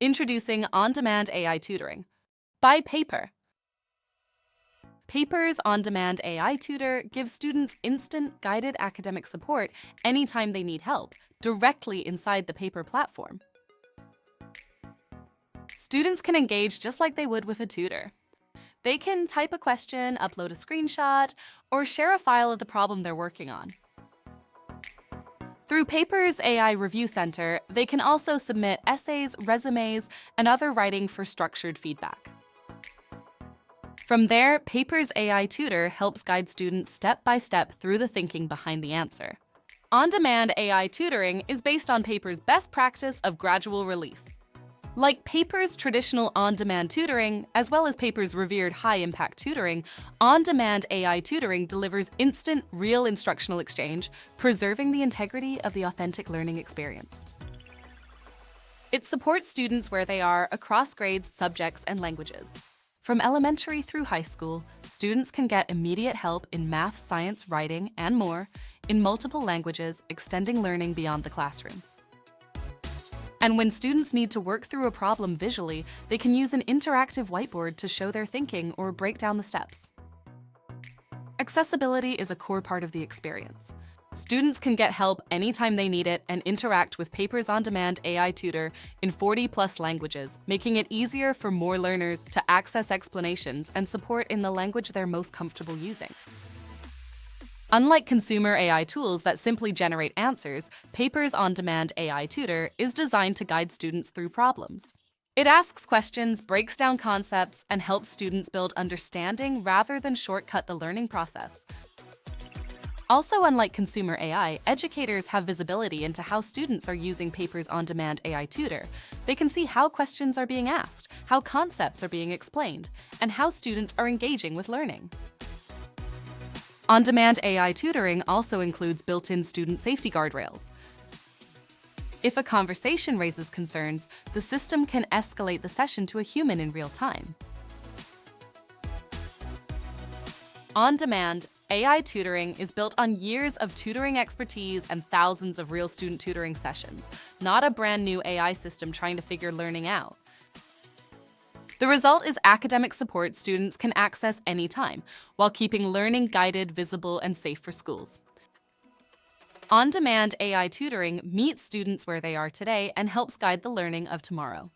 Introducing on-demand AI tutoring. By Paper. Paper's on-demand AI tutor gives students instant guided academic support anytime they need help, directly inside the Paper platform. Students can engage just like they would with a tutor. They can type a question, upload a screenshot, or share a file of the problem they're working on. Through Paper's AI Review Center, they can also submit essays, resumes, and other writing for structured feedback. From there, Paper's AI tutor helps guide students step by step through the thinking behind the answer. On-demand AI tutoring is based on Paper's best practice of gradual release. Like Paper's traditional on-demand tutoring, as well as Paper's revered high-impact tutoring, on-demand AI tutoring delivers instant, real instructional exchange, preserving the integrity of the authentic learning experience. It supports students where they are across grades, subjects, and languages. From elementary through high school, students can get immediate help in math, science, writing, and more, in multiple languages, extending learning beyond the classroom. And when students need to work through a problem visually, they can use an interactive whiteboard to show their thinking or break down the steps. Accessibility is a core part of the experience. Students can get help anytime they need it and interact with Paper's on-demand AI tutor in 40+ languages, making it easier for more learners to access explanations and support in the language they're most comfortable using. Unlike consumer AI tools that simply generate answers, Paper's on-demand AI tutor is designed to guide students through problems. It asks questions, breaks down concepts, and helps students build understanding rather than shortcut the learning process. Also, unlike consumer AI, educators have visibility into how students are using Paper's on-demand AI tutor. They can see how questions are being asked, how concepts are being explained, and how students are engaging with learning. On-demand AI tutoring also includes built-in student safety guardrails. If a conversation raises concerns, the system can escalate the session to a human in real time. On-demand AI tutoring is built on years of tutoring expertise and thousands of real student tutoring sessions, not a brand new AI system trying to figure learning out. The result is academic support students can access anytime, while keeping learning guided, visible, and safe for schools. On-demand AI tutoring meets students where they are today and helps guide the learning of tomorrow.